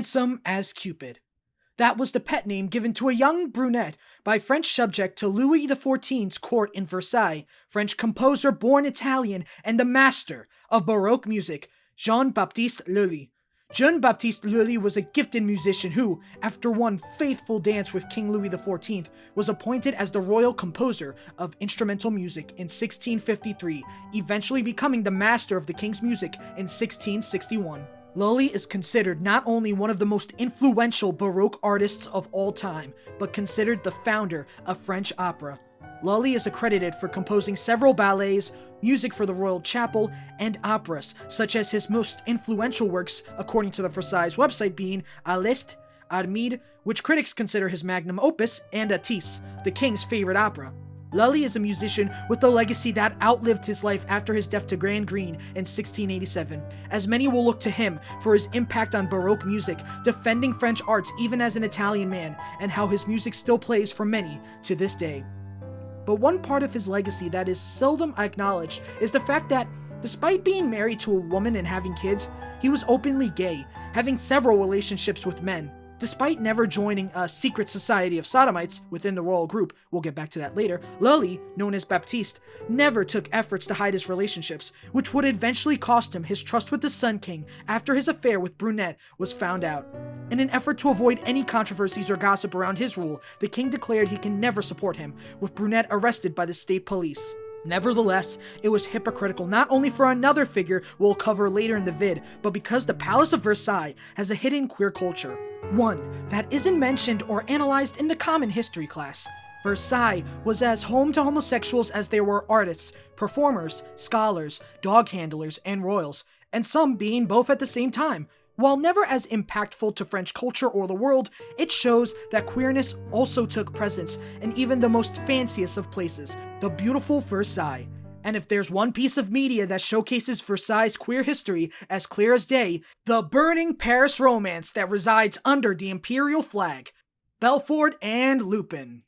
handsome as Cupid. That was the pet name given to a young brunette by French subject to Louis XIV's court in Versailles, French composer born Italian and the master of Baroque music, Jean-Baptiste Lully. Jean-Baptiste Lully was a gifted musician who, after one faithful dance with King Louis XIV, was appointed as the royal composer of instrumental music in 1653, eventually becoming the master of the king's music in 1661. Lully is considered not only one of the most influential Baroque artists of all time, but considered the founder of French opera. Lully is accredited for composing several ballets, music for the royal chapel, and operas, such as his most influential works, according to the Versailles website, being Alceste, Armide, which critics consider his magnum opus, and Atis, the king's favorite opera. Lully is a musician with a legacy that outlived his life after his death to gangrene in 1687, as many will look to him for his impact on Baroque music, defending French arts even as an Italian man, and how his music still plays for many to this day. But one part of his legacy that is seldom acknowledged is the fact that, despite being married to a woman and having kids, he was openly gay, having several relationships with men. Despite never joining a secret society of sodomites within the royal group, we'll get back to that later, Lully, known as Baptiste, never took efforts to hide his relationships, which would eventually cost him his trust with the Sun King after his affair with Brunette was found out. In an effort to avoid any controversies or gossip around his rule, the king declared he can never support him, with Brunette arrested by the state police. Nevertheless, it was hypocritical not only for another figure we'll cover later in the vid, but because the Palace of Versailles has a hidden queer culture. One that isn't mentioned or analyzed in the common history class. Versailles was as home to homosexuals as there were artists, performers, scholars, dog handlers, and royals, and some being both at the same time. While never as impactful to French culture or the world, it shows that queerness also took presence in even the most fanciest of places, the beautiful Versailles. And if there's one piece of media that showcases Versailles' queer history as clear as day, the burning Paris romance that resides under the Imperial flag, Belfort and Lupin.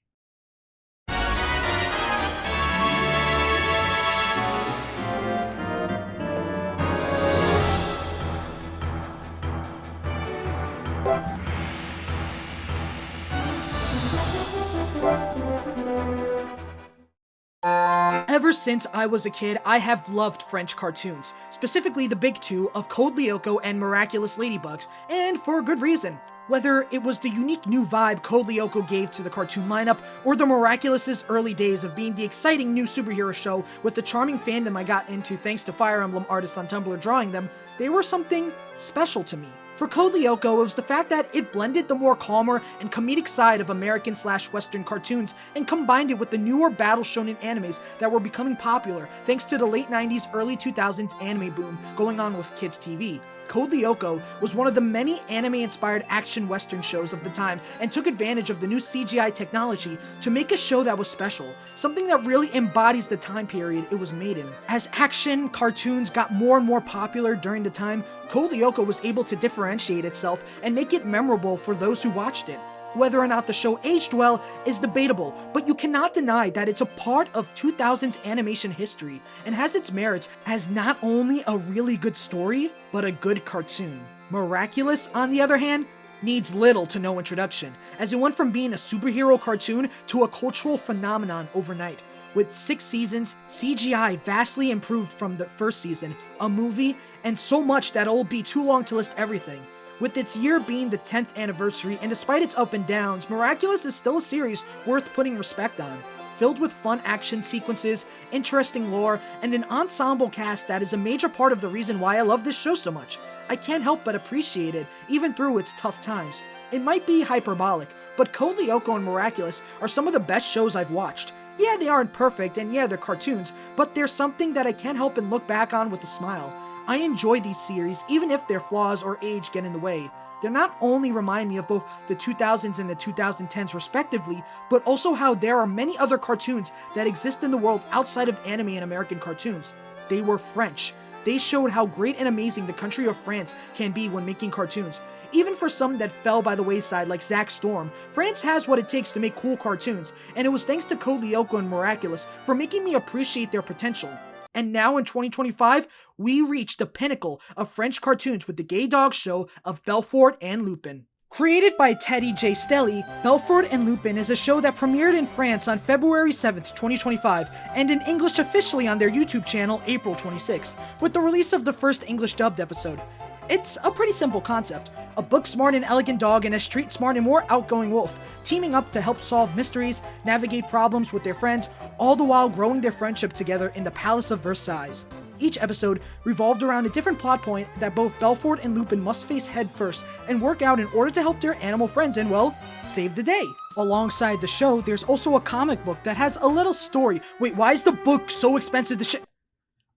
Ever since I was a kid, I have loved French cartoons, specifically the big two of Code Lyoko and Miraculous Ladybugs, and for good reason. Whether it was the unique new vibe Code Lyoko gave to the cartoon lineup, or the Miraculous' early days of being the exciting new superhero show with the charming fandom I got into thanks to Fire Emblem artists on Tumblr drawing them, they were something special to me. For Code Lyoko, it was the fact that it blended the more calmer and comedic side of American/Western cartoons and combined it with the newer battle shonen animes that were becoming popular thanks to the late 90s, early 2000s anime boom going on with kids' TV. Code Lyoko was one of the many anime-inspired action western shows of the time and took advantage of the new CGI technology to make a show that was special, something that really embodies the time period it was made in. As action cartoons got more and more popular during the time, Code Lyoko was able to differentiate itself and make it memorable for those who watched it. Whether or not the show aged well is debatable, but you cannot deny that it's a part of 2000s animation history and has its merits as not only a really good story, but a good cartoon. Miraculous, on the other hand, needs little to no introduction, as it went from being a superhero cartoon to a cultural phenomenon overnight. With 6 seasons, CGI vastly improved from the first season, a movie, and so much that it'll be too long to list everything. With its year being the 10th anniversary, and despite its up and downs, Miraculous is still a series worth putting respect on. Filled with fun action sequences, interesting lore, and an ensemble cast that is a major part of the reason why I love this show so much. I can't help but appreciate it, even through its tough times. It might be hyperbolic, but Code Lyoko and Miraculous are some of the best shows I've watched. Yeah, they aren't perfect, and yeah, they're cartoons, but they're something that I can't help but look back on with a smile. I enjoy these series, even if their flaws or age get in the way. They not only remind me of both the 2000s and the 2010s respectively, but also how there are many other cartoons that exist in the world outside of anime and American cartoons. They were French. They showed how great and amazing the country of France can be when making cartoons. Even for some that fell by the wayside like Zack Storm, France has what it takes to make cool cartoons, and it was thanks to Code Lyoko and Miraculous for making me appreciate their potential. And now in 2025, we reach the pinnacle of French cartoons with the gay dog show of Belfort and Lupin. Created by Teddy J. Stelly, Belfort and Lupin is a show that premiered in France on February 7th, 2025, and in English officially on their YouTube channel April 26th, with the release of the first English dubbed episode. It's a pretty simple concept. A book-smart and elegant dog and a street-smart and more outgoing wolf, teaming up to help solve mysteries, navigate problems with their friends, all the while growing their friendship together in the Palace of Versailles. Each episode revolved around a different plot point that both Belfort and Lupin must face head first and work out in order to help their animal friends and, well, save the day. Alongside the show, there's also a comic book that has a little story. Wait, why is the book so expensive to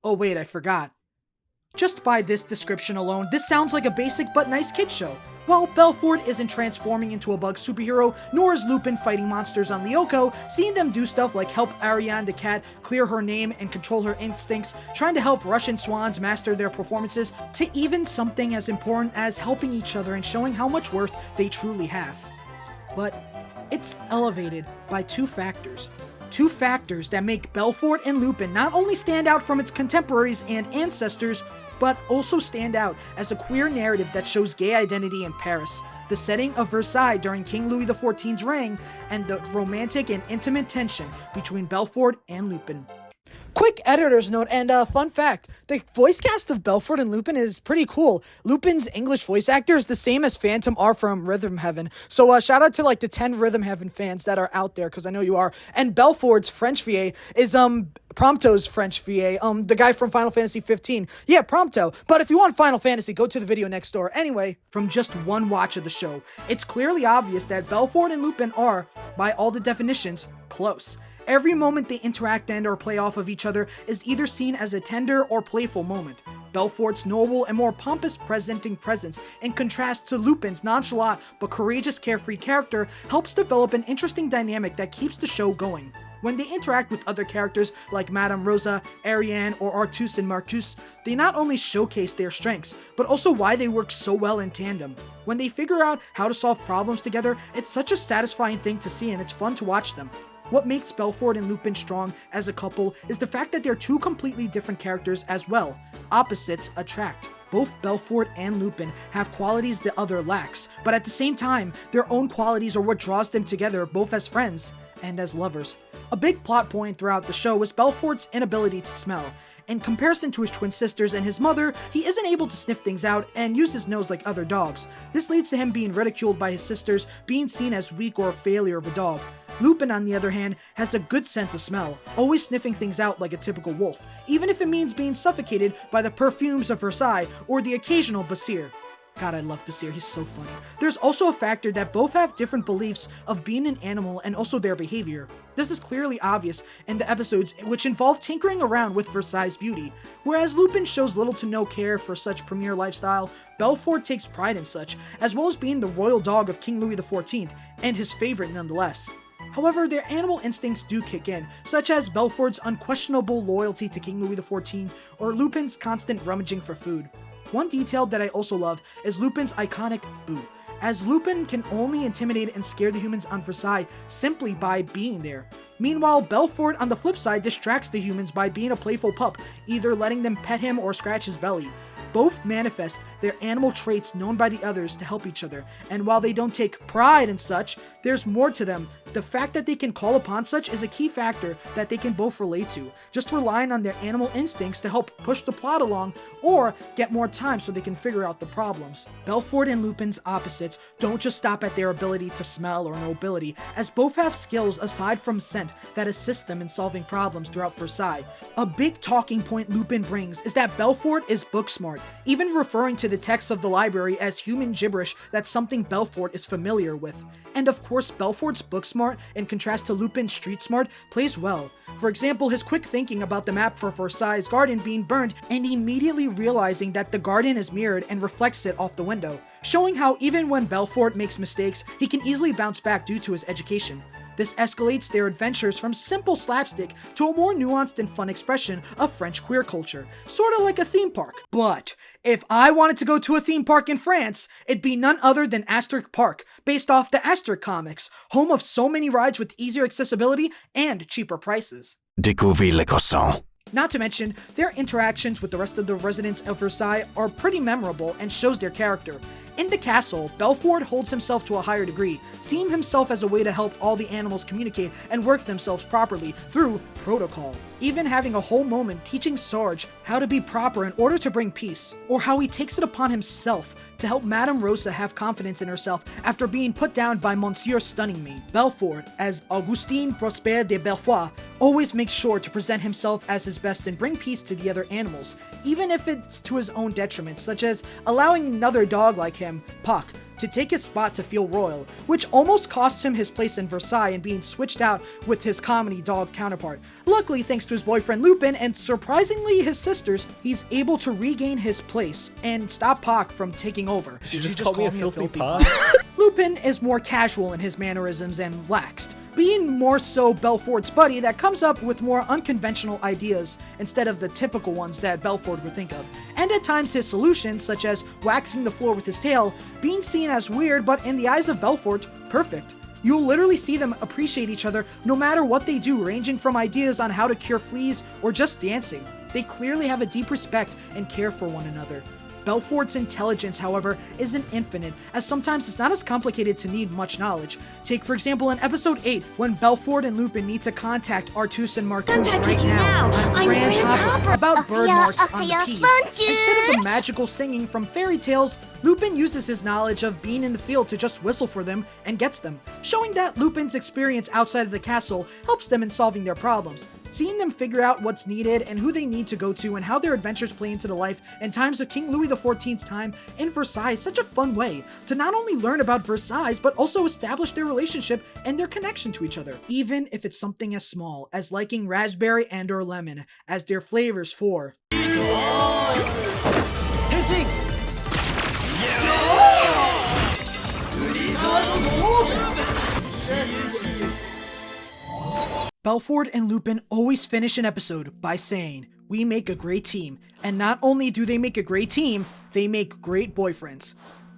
Oh wait, I forgot. Just by this description alone, this sounds like a basic but nice kid show. While Belfort isn't transforming into a bug superhero, nor is Lupin fighting monsters on Lyoko, seeing them do stuff like help Ariane the cat clear her name and control her instincts, trying to help Russian swans master their performances, to even something as important as helping each other and showing how much worth they truly have. But it's elevated by two factors. Two factors that make Belfort and Lupin not only stand out from its contemporaries and ancestors, but also stand out as a queer narrative that shows gay identity in Paris, the setting of Versailles during King Louis XIV's reign, and the romantic and intimate tension between Belfort and Lupin. Quick editor's note and fun fact, the voice cast of Belfort and Lupin is pretty cool. Lupin's English voice actor is the same as Phantom R from Rhythm Heaven. So shout out to like the 10 Rhythm Heaven fans that are out there, because I know you are. And Belfort's French VA is Prompto's French VA, the guy from Final Fantasy 15. Yeah, Prompto. But if you want Final Fantasy, go to the video next door. Anyway, from just one watch of the show, it's clearly obvious that Belfort and Lupin are, by all the definitions, close. Every moment they interact and or play off of each other is either seen as a tender or playful moment. Belfort's noble and more pompous presenting presence, in contrast to Lupin's nonchalant but courageous carefree character, helps develop an interesting dynamic that keeps the show going. When they interact with other characters like Madame Rosa, Ariane, or Artus and Marcus, they not only showcase their strengths, but also why they work so well in tandem. When they figure out how to solve problems together, it's such a satisfying thing to see and it's fun to watch them. What makes Belfort and Lupin strong as a couple is the fact that they're two completely different characters as well. Opposites attract. Both Belfort and Lupin have qualities the other lacks, but at the same time, their own qualities are what draws them together both as friends and as lovers. A big plot point throughout the show was Belfort's inability to smell. In comparison to his twin sisters and his mother, he isn't able to sniff things out and use his nose like other dogs. This leads to him being ridiculed by his sisters, being seen as weak or a failure of a dog. Lupin, on the other hand, has a good sense of smell, always sniffing things out like a typical wolf, even if it means being suffocated by the perfumes of Versailles or the occasional Basir. God, I love Basir, he's so funny. There's also a factor that both have different beliefs of being an animal and also their behavior. This is clearly obvious in the episodes which involve tinkering around with Versailles' beauty. Whereas Lupin shows little to no care for such premier lifestyle, Belfort takes pride in such, as well as being the royal dog of King Louis XIV, and his favorite nonetheless. However, their animal instincts do kick in, such as Belfort's unquestionable loyalty to King Louis XIV, or Lupin's constant rummaging for food. One detail that I also love is Lupin's iconic boo, as Lupin can only intimidate and scare the humans on Versailles simply by being there. Meanwhile, Belfort on the flip side distracts the humans by being a playful pup, either letting them pet him or scratch his belly. Both manifest their animal traits known by the others to help each other, and while they don't take pride in such, there's more to them. The fact that they can call upon such is a key factor that they can both relate to, just relying on their animal instincts to help push the plot along, or get more time so they can figure out the problems. Belfort and Lupin's opposites don't just stop at their ability to smell or nobility, as both have skills aside from scent that assist them in solving problems throughout Versailles. A big talking point Lupin brings is that Belfort is book smart, even referring to the texts of the library as human gibberish that's something Belfort is familiar with. And of course, Belfort's book smart, in contrast to Lupin's street smart, plays well. For example, his quick thinking about the map for Versailles' garden being burned and immediately realizing that the garden is mirrored and reflects it off the window, showing how even when Belfort makes mistakes, he can easily bounce back due to his education. This escalates their adventures from simple slapstick to a more nuanced and fun expression of French queer culture, sorta like a theme park. But if I wanted to go to a theme park in France, it'd be none other than Asteric Park, based off the Asteric comics, home of so many rides with easier accessibility and cheaper prices. Découvrez le croissant. Not to mention, their interactions with the rest of the residents of Versailles are pretty memorable and shows their character. In the castle, Belfort holds himself to a higher degree, seeing himself as a way to help all the animals communicate and work themselves properly through protocol. Even having a whole moment teaching Sarge how to be proper in order to bring peace, or how he takes it upon himself to help Madame Rosa have confidence in herself after being put down by Monsieur Stunning Me. Belfort, as Augustin Prosper de Belfort, always makes sure to present himself as his best and bring peace to the other animals, even if it's to his own detriment, such as allowing another dog like him, Puck, to take his spot to feel royal, which almost cost him his place in Versailles and being switched out with his comedy dog counterpart. Luckily, thanks to his boyfriend Lupin and surprisingly his sisters, he's able to regain his place and stop Puck from taking over. Did you just call me a filthy pot? Lupin is more casual in his mannerisms and laxed, being more so Belfort's buddy that comes up with more unconventional ideas instead of the typical ones that Belfort would think of, and at times his solutions, such as waxing the floor with his tail, being seen as weird but in the eyes of Belfort, perfect. You'll literally see them appreciate each other no matter what they do, ranging from ideas on how to cure fleas or just dancing. They clearly have a deep respect and care for one another. Belfort's intelligence, however, isn't infinite, as sometimes it's not as complicated to need much knowledge. Take, for example, in episode 8, when Belfort and Lupin need to contact Artus and Marcus right now on Grand Hopper about bird marks on the keys. Instead of the magical singing from fairy tales, Lupin uses his knowledge of being in the field to just whistle for them and gets them, showing that Lupin's experience outside of the castle helps them in solving their problems. Seeing them figure out what's needed and who they need to go to and how their adventures play into the life and times of King Louis XIV's time in Versailles is such a fun way to not only learn about Versailles but also establish their relationship and their connection to each other, even if it's something as small as liking raspberry and or lemon as their flavors for hissing. Belfort and Lupin always finish an episode by saying, "We make a great team," and not only do they make a great team, they make great boyfriends.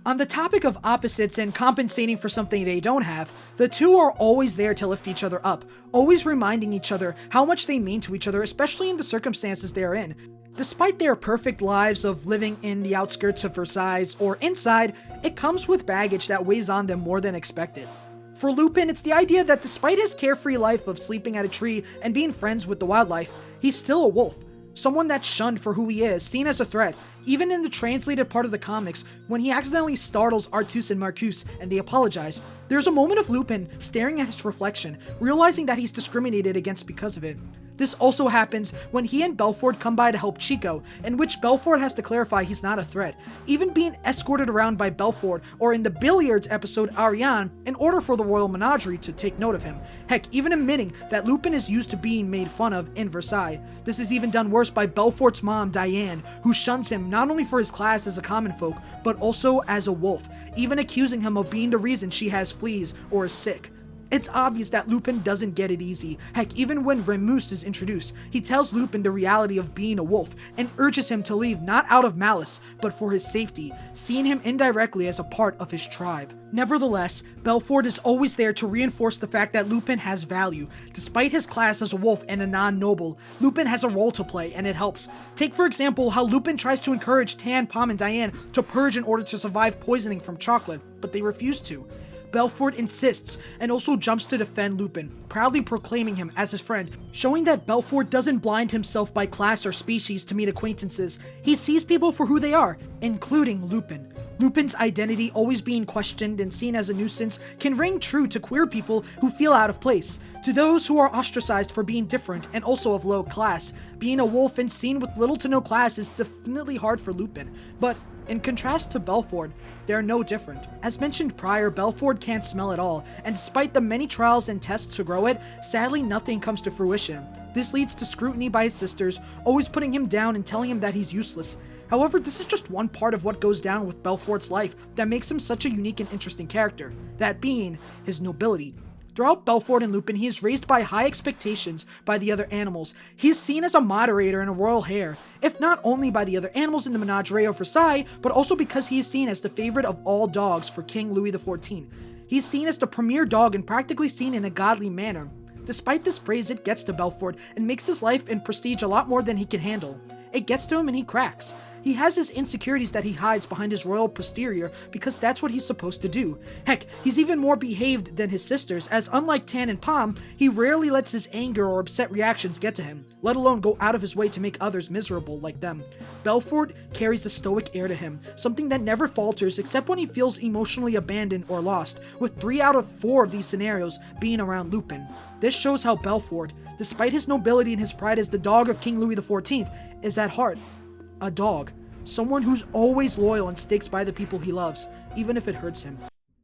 On the topic of opposites and compensating for something they don't have, the two are always there to lift each other up, always reminding each other how much they mean to each other, especially in the circumstances they're in. Despite their perfect lives of living in the outskirts of Versailles or inside, it comes with baggage that weighs on them more than expected. For Lupin, it's the idea that despite his carefree life of sleeping at a tree and being friends with the wildlife, he's still a wolf. Someone that's shunned for who he is, seen as a threat, even in the translated part of the comics, when he accidentally startles Artus and Marcus and they apologize. There's a moment of Lupin staring at his reflection, realizing that he's discriminated against because of it. This also happens when he and Belfort come by to help Chico, in which Belfort has to clarify he's not a threat, even being escorted around by Belfort, or in the Billiards episode Ariane, in order for the Royal Menagerie to take note of him. Heck, even admitting that Lupin is used to being made fun of in Versailles. This is even done worse by Belfort's mom, Diane, who shuns him not only for his class as a common folk, but also as a wolf, even accusing him of being the reason she has fleas or is sick. It's obvious that Lupin doesn't get it easy. Heck, even when Remus is introduced, he tells Lupin the reality of being a wolf and urges him to leave not out of malice, but for his safety, seeing him indirectly as a part of his tribe. Nevertheless, Belfort is always there to reinforce the fact that Lupin has value. Despite his class as a wolf and a non-noble, Lupin has a role to play and it helps. Take for example how Lupin tries to encourage Tan, Pom, and Diane to purge in order to survive poisoning from chocolate, but they refuse to. Belfort insists and also jumps to defend Lupin, proudly proclaiming him as his friend, showing that Belfort doesn't blind himself by class or species to meet acquaintances. He sees people for who they are, including Lupin. Lupin's identity always being questioned and seen as a nuisance can ring true to queer people who feel out of place. To those who are ostracized for being different and also of low class, being a wolf and seen with little to no class is definitely hard for Lupin, but in contrast to Belfort, they're no different. As mentioned prior, Belfort can't smell at all, and despite the many trials and tests to grow it, sadly nothing comes to fruition. This leads to scrutiny by his sisters, always putting him down and telling him that he's useless. However, this is just one part of what goes down with Belfort's life that makes him such a unique and interesting character, that being his nobility. Throughout Belfort and Lupin, he is raised by high expectations by the other animals. He is seen as a moderator and a royal heir, if not only by the other animals in the Menagerie of Versailles, but also because he is seen as the favorite of all dogs for King Louis XIV. He is seen as the premier dog and practically seen in a godly manner. Despite this praise, it gets to Belfort and makes his life and prestige a lot more than he can handle. It gets to him and he cracks. He has his insecurities that he hides behind his royal posterior because that's what he's supposed to do. Heck, he's even more behaved than his sisters, as unlike Tan and Pom, he rarely lets his anger or upset reactions get to him, let alone go out of his way to make others miserable like them. Belfort carries a stoic air to him, something that never falters except when he feels emotionally abandoned or lost, with 3 out of 4 of these scenarios being around Lupin. This shows how Belfort, despite his nobility and his pride as the dog of King Louis XIV, is at heart a dog. Someone who's always loyal and sticks by the people he loves, even if it hurts him.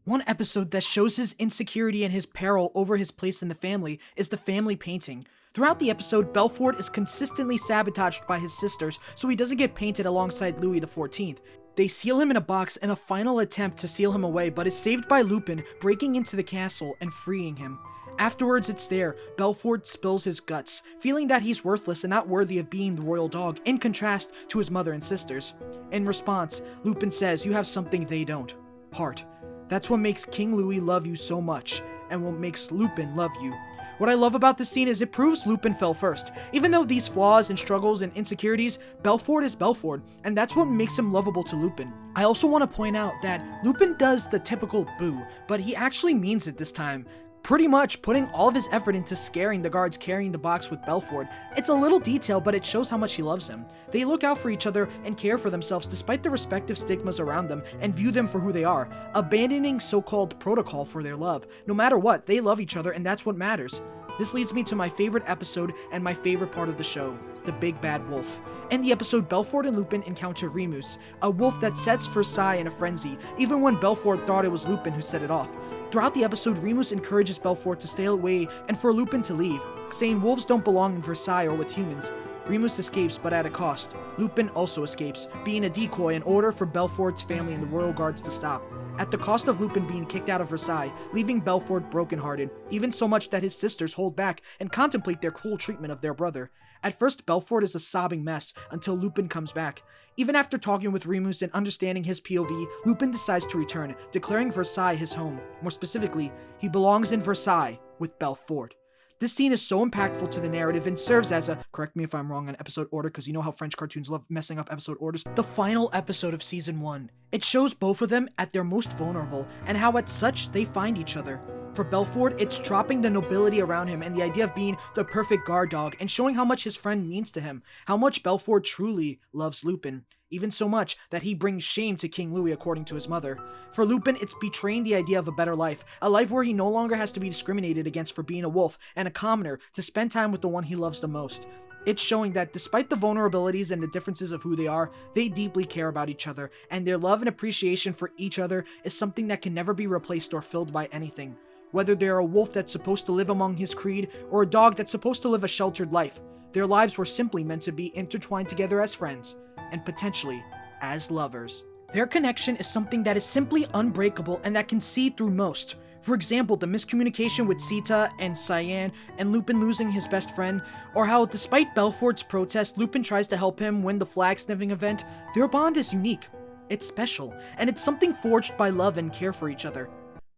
One episode that shows his insecurity and his peril over his place in the family is the family painting. Throughout the episode, Belfort is consistently sabotaged by his sisters so he doesn't get painted alongside Louis XIV. They seal him in a box in a final attempt to seal him away, but is saved by Lupin breaking into the castle and freeing him. Afterwards, it's there, Belfort spills his guts, feeling that he's worthless and not worthy of being the royal dog, in contrast to his mother and sisters. In response, Lupin says, "You have something they don't. Heart. That's what makes King Louis love you so much, and what makes Lupin love you." What I love about this scene is it proves Lupin fell first. Even though these flaws and struggles and insecurities, Belfort is Belfort, and that's what makes him lovable to Lupin. I also want to point out that Lupin does the typical boo, but he actually means it this time. Pretty much putting all of his effort into scaring the guards carrying the box with Belfort. It's a little detail, but it shows how much he loves him. They look out for each other and care for themselves despite the respective stigmas around them and view them for who they are, abandoning so-called protocol for their love. No matter what, they love each other and that's what matters. This leads me to my favorite episode and my favorite part of the show, the Big Bad Wolf. In the episode, Belfort and Lupin encounter Remus, a wolf that sets Versailles in a frenzy, even when Belfort thought it was Lupin who set it off. Throughout the episode, Remus encourages Belfort to stay away and for Lupin to leave, saying wolves don't belong in Versailles or with humans. Remus escapes, but at a cost. Lupin also escapes, being a decoy in order for Belfort's family and the royal guards to stop. At the cost of Lupin being kicked out of Versailles, leaving Belfort brokenhearted, even so much that his sisters hold back and contemplate their cruel treatment of their brother. At first, Belfort is a sobbing mess until Lupin comes back. Even after talking with Remus and understanding his POV, Lupin decides to return, declaring Versailles his home. More specifically, he belongs in Versailles with Belfort. This scene is so impactful to the narrative and serves as a, correct me if I'm wrong on episode order because you know how French cartoons love messing up episode orders, the final episode of season 1. It shows both of them at their most vulnerable and how at such they find each other. For Belfort, it's dropping the nobility around him and the idea of being the perfect guard dog and showing how much his friend means to him, how much Belfort truly loves Lupin, even so much that he brings shame to King Louis according to his mother. For Lupin, it's betraying the idea of a better life, a life where he no longer has to be discriminated against for being a wolf and a commoner to spend time with the one he loves the most. It's showing that despite the vulnerabilities and the differences of who they are, they deeply care about each other, and their love and appreciation for each other is something that can never be replaced or filled by anything. Whether they're a wolf that's supposed to live among his creed, or a dog that's supposed to live a sheltered life, their lives were simply meant to be intertwined together as friends, and potentially as lovers. Their connection is something that is simply unbreakable and that can see through most. For example, the miscommunication with Sita and Cyan, and Lupin losing his best friend, or how despite Belfort's protest, Lupin tries to help him win the flag sniffing event. Their bond is unique. It's special, and it's something forged by love and care for each other.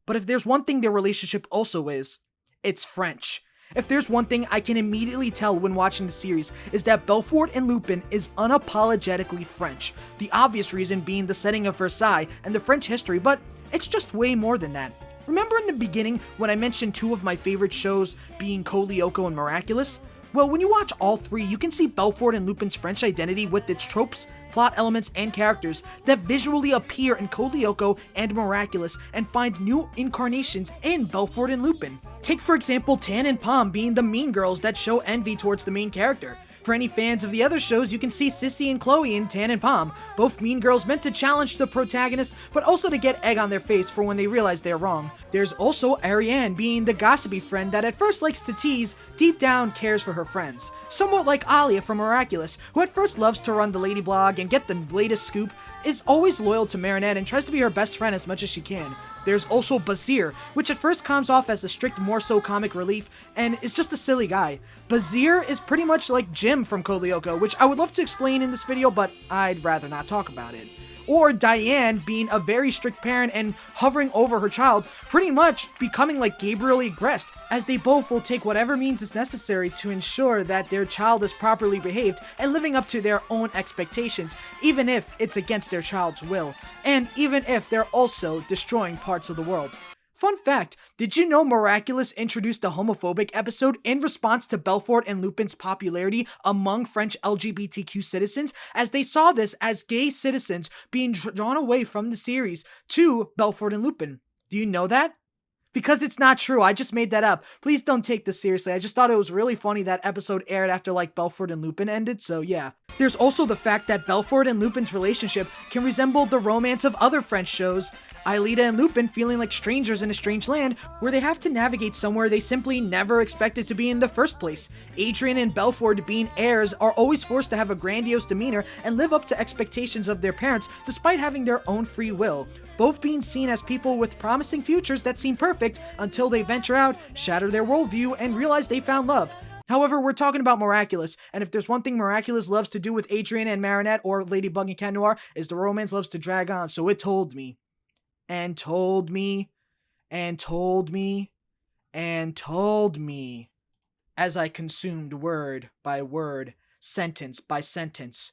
But if there's one thing their relationship also is, it's French. If there's one thing I can immediately tell when watching the series, is that Belfort and Lupin is unapologetically French. The obvious reason being the setting of Versailles and the French history, but it's just way more than that. Remember in the beginning when I mentioned 2 of my favorite shows being Code Lyoko and Miraculous? Well, when you watch all 3, you can see Belfort and Lupin's French identity with its tropes, plot elements, and characters that visually appear in Code Lyoko and Miraculous and find new incarnations in Belfort and Lupin. Take for example Tan and Pom being the mean girls that show envy towards the main character. For any fans of the other shows, you can see Sissy and Chloe in Tan and Pom, both mean girls meant to challenge the protagonist, but also to get egg on their face for when they realize they're wrong. There's also Ariane being the gossipy friend that at first likes to tease, deep down cares for her friends. Somewhat like Alia from Miraculous, who at first loves to run the lady blog and get the latest scoop, is always loyal to Marinette and tries to be her best friend as much as she can. There's also Bazir, which at first comes off as a strict more so comic relief and is just a silly guy. Bazir is pretty much like Jim from Code Lyoko, which I would love to explain in this video, but I'd rather not talk about it. or Diane being a very strict parent and hovering over her child, pretty much becoming like Gabriel Agreste, as they both will take whatever means is necessary to ensure that their child is properly behaved and living up to their own expectations, even if it's against their child's will, and even if they're also destroying parts of the world. Fun fact, did you know Miraculous introduced a homophobic episode in response to Belfort and Lupin's popularity among French LGBTQ citizens, as they saw this as gay citizens being drawn away from the series to Belfort and Lupin? Do you know that? Because it's not true, I just made that up. Please don't take this seriously, I just thought it was really funny that episode aired after like Belfort and Lupin ended, so yeah. There's also the fact that Belfort and Lupin's relationship can resemble the romance of other French shows, Aelita and Lupin feeling like strangers in a strange land where they have to navigate somewhere they simply never expected to be in the first place. Adrien and Belfort, being heirs, are always forced to have a grandiose demeanor and live up to expectations of their parents despite having their own free will, both being seen as people with promising futures that seem perfect until they venture out, shatter their worldview, and realize they found love. However, we're talking about Miraculous, and if there's one thing Miraculous loves to do with Adrien and Marinette, or Ladybug and Cat Noir, is the romance loves to drag on, so it told me. And told me, and told me, and told me, as I consumed word by word, sentence by sentence,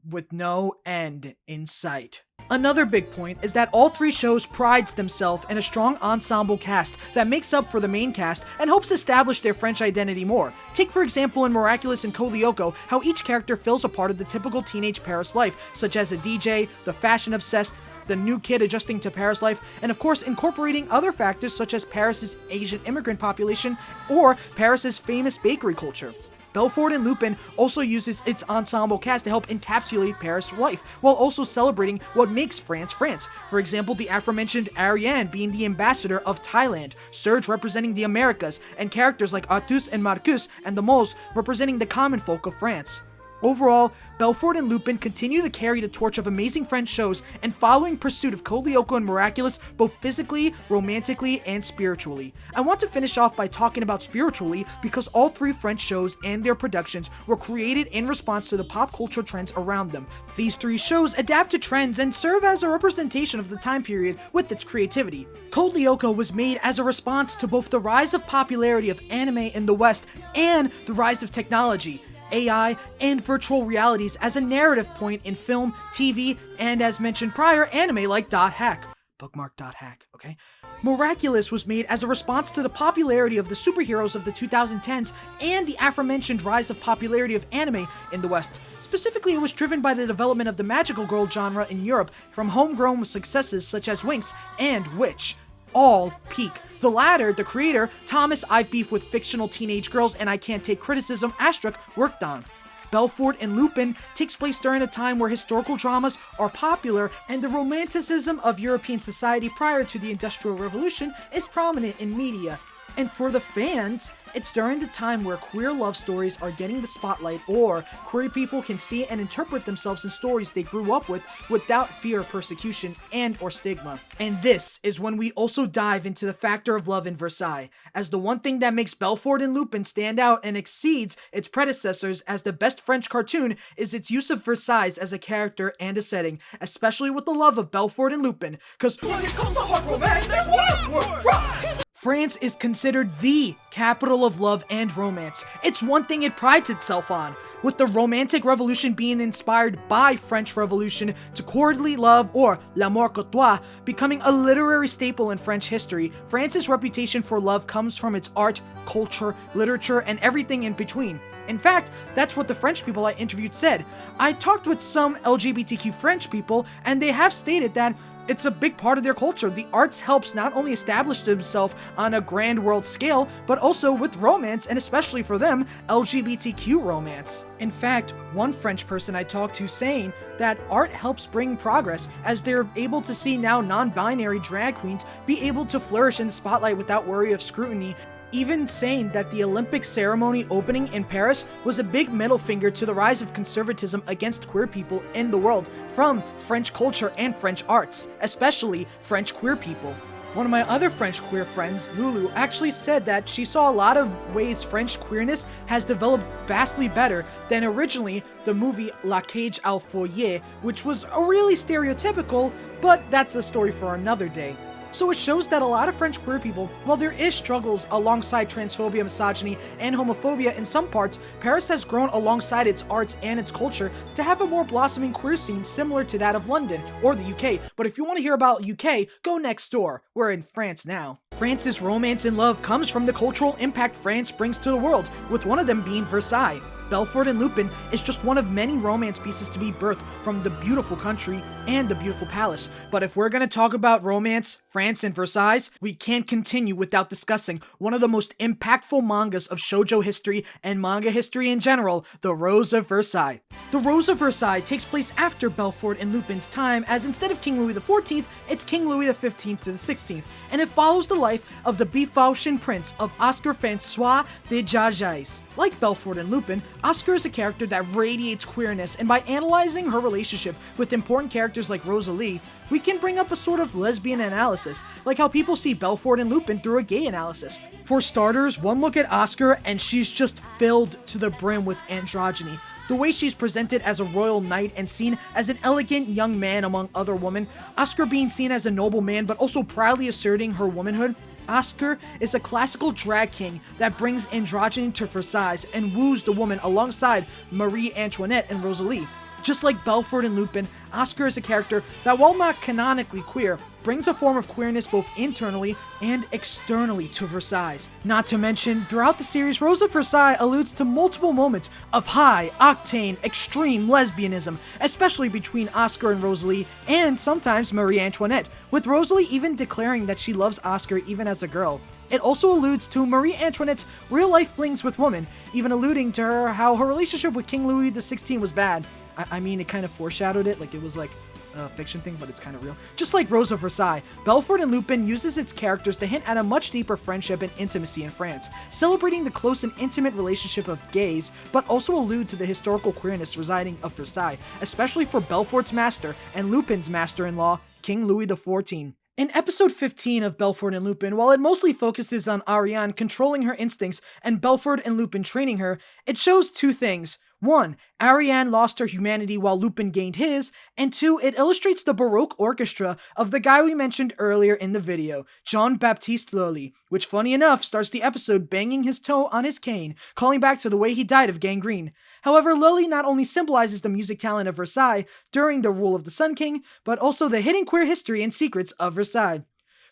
with no end in sight. Another big point is that all three shows prides themselves in a strong ensemble cast that makes up for the main cast and helps establish their French identity more. Take for example in Miraculous and Code Lyoko how each character fills a part of the typical teenage Paris life, such as a DJ, the fashion obsessed, the new kid adjusting to Paris life, and of course incorporating other factors such as Paris's Asian immigrant population or Paris's famous bakery culture. Belfort and Lupin also uses its ensemble cast to help encapsulate Paris life, while also celebrating what makes France France. For example, the aforementioned Ariane being the ambassador of Thailand, Serge representing the Americas, and characters like Artus and Marcus and the Moles representing the common folk of France. Overall, Belfort and Lupin continue to carry the torch of amazing French shows and following pursuit of Code Lyoko and Miraculous both physically, romantically, and spiritually. I want to finish off by talking about spiritually because all three French shows and their productions were created in response to the pop culture trends around them. These three shows adapt to trends and serve as a representation of the time period with its creativity. Code Lyoko was made as a response to both the rise of popularity of anime in the West and the rise of technology, AI, and virtual realities as a narrative point in film, TV, and as mentioned prior, anime like .hack. Bookmark .hack, okay? Miraculous was made as a response to the popularity of the superheroes of the 2010s and the aforementioned rise of popularity of anime in the West. Specifically, it was driven by the development of the magical girl genre in Europe from homegrown successes such as Winx and Witch. All peak. The latter, the creator, Thomas I've Beef with Fictional Teenage Girls and I Can't Take Criticism, Asteric, worked on. Belfort and Lupin takes place during a time where historical dramas are popular and the romanticism of European society prior to the Industrial Revolution is prominent in media. And for the fans, it's during the time where queer love stories are getting the spotlight, or queer people can see and interpret themselves in stories they grew up with without fear of persecution and or stigma. And this is when we also dive into the factor of love in Versailles, as the one thing that makes Belfort and Lupin stand out and exceeds its predecessors as the best French cartoon is its use of Versailles as a character and a setting, especially with the love of Belfort and Lupin, because when it comes to hard romance, there's one. France is considered the capital of love and romance. It's one thing it prides itself on, with the Romantic Revolution being inspired by French Revolution to courtly love, or l'amour courtois, becoming a literary staple in French history. France's reputation for love comes from its art, culture, literature, and everything in between. In fact, that's what the French people I interviewed said. I talked with some LGBTQ French people, and they have stated that it's a big part of their culture. The arts helps not only establish themselves on a grand world scale, but also with romance, and especially for them, LGBTQ romance. In fact, one French person I talked to saying that art helps bring progress, as they're able to see now non-binary drag queens be able to flourish in the spotlight without worry of scrutiny, even saying that the Olympic ceremony opening in Paris was a big middle finger to the rise of conservatism against queer people in the world from French culture and French arts, especially French queer people. One of my other French queer friends, Lulu, actually said that she saw a lot of ways French queerness has developed vastly better than originally the movie La Cage aux Folles, which was really stereotypical, but that's a story for another day. So it shows that a lot of French queer people, while there is struggles alongside transphobia, misogyny, and homophobia in some parts, Paris has grown alongside its arts and its culture to have a more blossoming queer scene similar to that of London or the UK. But if you want to hear about UK, go next door. We're in France now. France's romance and love comes from the cultural impact France brings to the world, with one of them being Versailles. Belfort and Lupin is just one of many romance pieces to be birthed from the beautiful country and the beautiful palace. But if we're going to talk about romance, France, and Versailles, we can't continue without discussing one of the most impactful mangas of shoujo history and manga history in general, The Rose of Versailles. The Rose of Versailles takes place after Belfort and Lupin's time, as instead of King Louis XIV, it's King Louis XV to the XVI, and it follows the life of the Befauchen prince of Oscar Francois de Jargeis. Like Belfort and Lupin, Oscar is a character that radiates queerness, and by analyzing her relationship with important characters like Rosalie, we can bring up a sort of lesbian analysis, like how people see Belfort and Lupin through a gay analysis. For starters, one look at Oscar and she's just filled to the brim with androgyny. The way she's presented as a royal knight and seen as an elegant young man among other women, Oscar being seen as a noble man but also proudly asserting her womanhood, Oscar is a classical drag king that brings androgyny to Versailles and woos the woman alongside Marie Antoinette and Rosalie. Just like Belfort and Lupin, Oscar is a character that, while not canonically queer, brings a form of queerness both internally and externally to Versailles. Not to mention, throughout the series, Rose of Versailles alludes to multiple moments of high-octane, extreme lesbianism, especially between Oscar and Rosalie, and sometimes Marie Antoinette, with Rosalie even declaring that she loves Oscar even as a girl. It also alludes to Marie Antoinette's real-life flings with women, even alluding to her how her relationship with King Louis XVI was bad. I mean, it kind of foreshadowed it, like it was like a fiction thing, but it's kind of real. Just like Rose of Versailles, Belfort and Lupin uses its characters to hint at a much deeper friendship and intimacy in France, celebrating the close and intimate relationship of gays, but also allude to the historical queerness residing of Versailles, especially for Belfort's master and Lupin's master-in-law, King Louis XIV. In episode 15 of Belfort and Lupin, while it mostly focuses on Ariane controlling her instincts and Belfort and Lupin training her, it shows two things. 1. Ariane lost her humanity while Lupin gained his, and 2. It illustrates the Baroque orchestra of the guy we mentioned earlier in the video, Jean-Baptiste Lully, which funny enough starts the episode banging his toe on his cane, calling back to the way he died of gangrene. However, Lully not only symbolizes the music talent of Versailles during the rule of the Sun King, but also the hidden queer history and secrets of Versailles.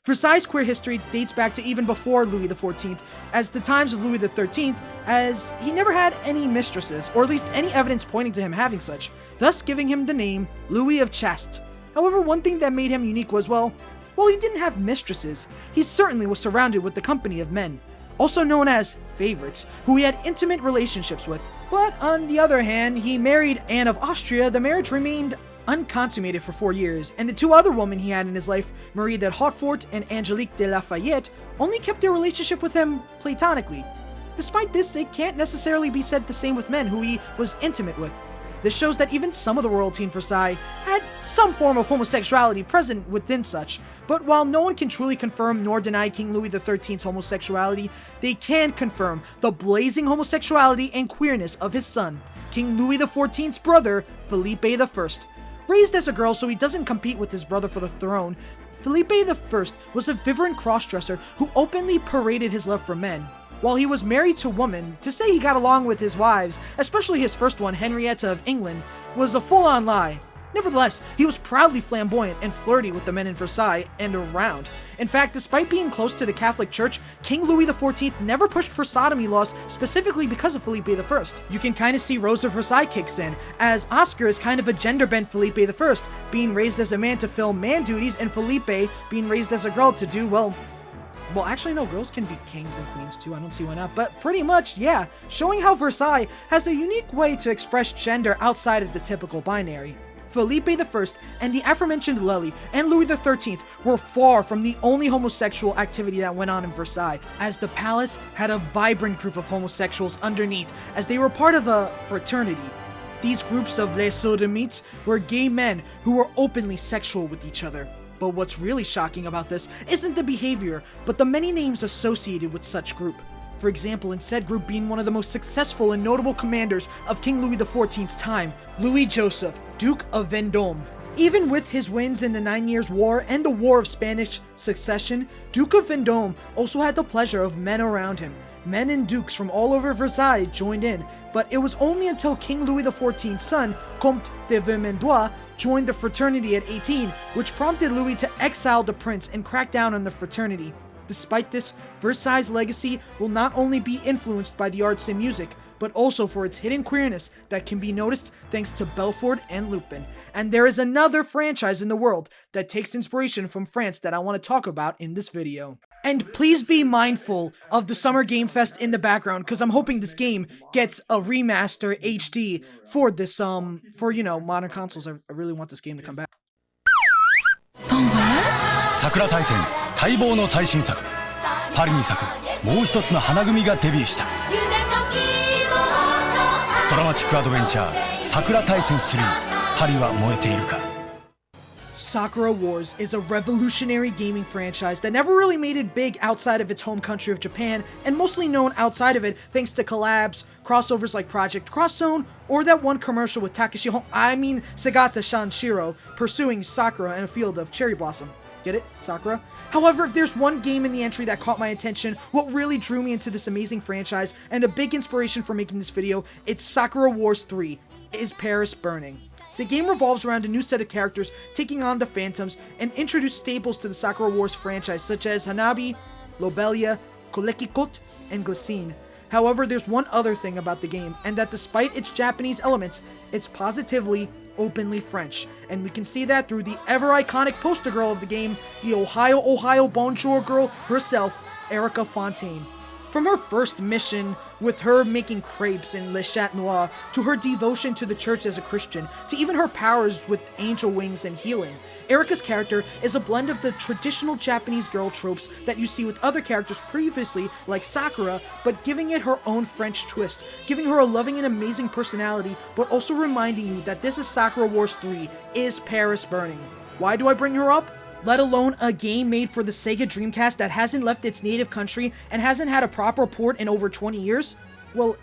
Versailles' queer history dates back to even before Louis XIV, as the times of Louis XIII, as he never had any mistresses, or at least any evidence pointing to him having such, thus giving him the name Louis of Chaste. However, one thing that made him unique was, well, while he didn't have mistresses, he certainly was surrounded with the company of men, also known as favorites, who he had intimate relationships with. But on the other hand, he married Anne of Austria. The marriage remained unconsummated for 4 years, and the two other women he had in his life, Marie de Hautefort and Angelique de Lafayette, only kept their relationship with him platonically. Despite this, it can't necessarily be said the same with men who he was intimate with. This shows that even some of the royalty in Versailles had some form of homosexuality present within such, but while no one can truly confirm nor deny King Louis XIII's homosexuality, they can confirm the blazing homosexuality and queerness of his son, King Louis XIV's brother, Philippe I. Raised as a girl so he doesn't compete with his brother for the throne, Philippe I was a vibrant crossdresser who openly paraded his love for men. While he was married to women, to say he got along with his wives, especially his first one, Henrietta of England, was a full-on lie. Nevertheless, he was proudly flamboyant and flirty with the men in Versailles and around. In fact, despite being close to the Catholic Church, King Louis XIV never pushed for sodomy laws specifically because of Philippe I. You can kind of see Rose of Versailles kicks in, as Oscar is kind of a gender-bent Philippe I, being raised as a man to fill man duties, and Felipe being raised as a girl to do, well, actually, no, girls can be kings and queens too, I don't see why not, but pretty much, yeah, showing how Versailles has a unique way to express gender outside of the typical binary. Philippe I and the aforementioned Lully and Louis XIII were far from the only homosexual activity that went on in Versailles, as the palace had a vibrant group of homosexuals underneath, as they were part of a fraternity. These groups of les sodomites were gay men who were openly sexual with each other. But what's really shocking about this isn't the behavior, but the many names associated with such group. For example, in said group being one of the most successful and notable commanders of King Louis XIV's time, Louis Joseph, Duke of Vendôme. Even with his wins in the 9 Years' War and the War of Spanish Succession, Duke of Vendôme also had the pleasure of men around him. Men and dukes from all over Versailles joined in, but it was only until King Louis XIV's son, Comte de Vermandois, joined the fraternity at 18, which prompted Louis to exile the prince and crack down on the fraternity. Despite this, Versailles' legacy will not only be influenced by the arts and music, but also for its hidden queerness that can be noticed thanks to Belfort and Lupin. And there is another franchise in the world that takes inspiration from France that I want to talk about in this video. And please be mindful of the Summer Game Fest in the background, because I'm hoping this game gets a remaster HD for this, modern consoles. I really want this game to come back. Sakura Taisen 待望の最新作パリに咲くもう一つの花組がデビューしたドラマチックアドベンチャー桜大戦3パリは燃えているか Sakura Wars is a revolutionary gaming franchise that never really made it big outside of its home country of Japan, and mostly known outside of it thanks to collabs, crossovers like Project Cross Zone, or that one commercial with Sagata Shanshiro pursuing Sakura in a field of cherry blossom. Get it? Sakura? However, if there's one game in the entry that caught my attention, what really drew me into this amazing franchise, and a big inspiration for making this video, it's Sakura Wars 3, Is Paris Burning? The game revolves around a new set of characters taking on the Phantoms and introduce staples to the Sakura Wars franchise such as Hanabi, Lobelia, Kolekikot, and Glycine. However, there's one other thing about the game, and that despite its Japanese elements, it's positively, openly French. And we can see that through the ever-iconic poster girl of the game, the Ohio Bonjour girl herself, Erica Fontaine. From her first mission, with her making crepes in Le Chat Noir, to her devotion to the church as a Christian, to even her powers with angel wings and healing, Erica's character is a blend of the traditional Japanese girl tropes that you see with other characters previously, like Sakura, but giving it her own French twist, giving her a loving and amazing personality, but also reminding you that this is Sakura Wars 3, Is Paris Burning? Why do I bring her up? Let alone a game made for the Sega Dreamcast that hasn't left its native country and hasn't had a proper port in over 20 years? Well,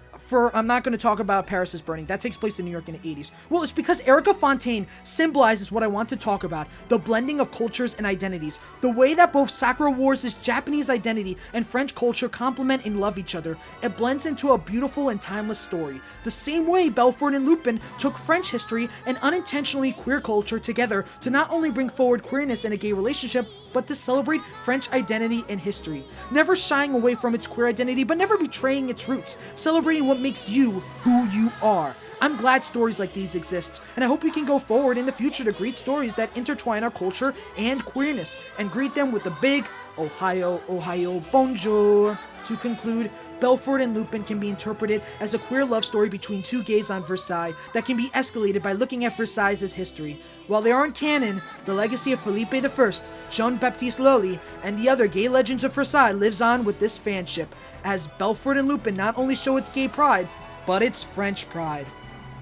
I'm not going to talk about Paris is Burning. That takes place in New York in the 80s. Well, it's because Erica Fontaine symbolizes what I want to talk about, the blending of cultures and identities. The way that both Sakura Wars' Japanese identity and French culture complement and love each other. It blends into a beautiful and timeless story. The same way Belfort and Lupin took French history and unintentionally queer culture together to not only bring forward queerness in a gay relationship, but to celebrate French identity and history. Never shying away from its queer identity, but never betraying its roots. Celebrating what makes you who you are. I'm glad stories like these exist, and I hope we can go forward in the future to greet stories that intertwine our culture and queerness, and greet them with the big Ohio bonjour. To conclude, Belfort and Lupin can be interpreted as a queer love story between two gays on Versailles that can be escalated by looking at Versailles' history. While they aren't canon, the legacy of Philippe I, Jean-Baptiste Lully, and the other gay legends of Versailles lives on with this fanship, as Belfort and Lupin not only show its gay pride, but its French pride,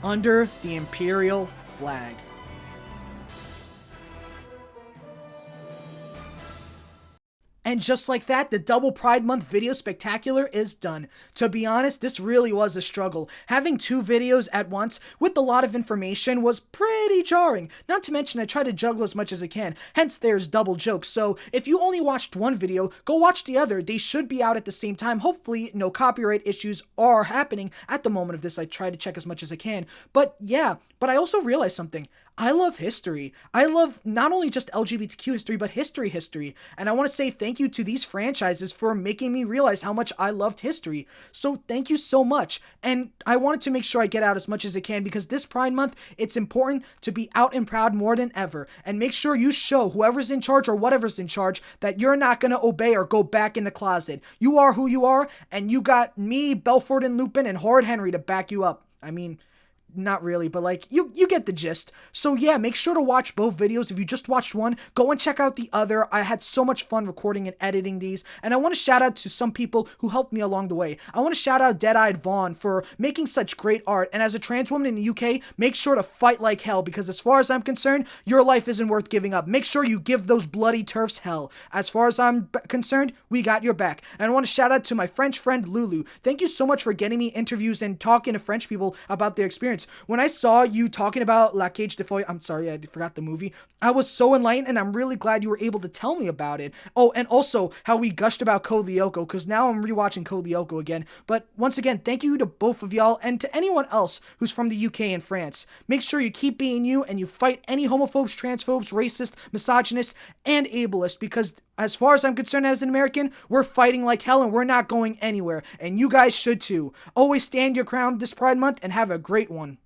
under the Imperial flag. And just like that, the Double Pride Month video spectacular is done. To be honest, this really was a struggle. Having two videos at once with a lot of information was pretty jarring. Not to mention I try to juggle as much as I can, hence there's double jokes. So if you only watched one video, go watch the other. They should be out at the same time. Hopefully no copyright issues are happening at the moment of this. I try to check as much as I can. But yeah, but I also realized something. I love history. I love not only just LGBTQ history, but history. And I want to say thank you to these franchises for making me realize how much I loved history. So thank you so much. And I wanted to make sure I get out as much as I can because this Pride Month, it's important to be out and proud more than ever. And make sure you show whoever's in charge or whatever's in charge that you're not going to obey or go back in the closet. You are who you are, and you got me, Belfort and Lupin, and Horrid Henry to back you up. I mean, not really, but like, you get the gist. So yeah, make sure to watch both videos. If you just watched one, go and check out the other. I had so much fun recording and editing these, and I want to shout out to some people who helped me along the way. I want to shout out Dead-Eyed Vaughn for making such great art, and as a trans woman in the UK, make sure to fight like hell, because as far as I'm concerned, your life isn't worth giving up. Make sure you give those bloody turfs hell. As far as I'm concerned, we got your back. And I want to shout out to my French friend Lulu. Thank you so much for getting me interviews and talking to French people about their experience. When I saw you talking about La Cage de Foy, I'm sorry, I forgot the movie, I was so enlightened, and I'm really glad you were able to tell me about it. Oh, and also how we gushed about Code Lyoko, because now I'm rewatching Code Lyoko again. But once again, thank you to both of y'all, and to anyone else who's from the UK and France. Make sure you keep being you, and you fight any homophobes, transphobes, racist, misogynists, and ableists, because as far as I'm concerned as an American, we're fighting like hell, and we're not going anywhere, and you guys should too. Always stand your ground this Pride Month, and have a great one.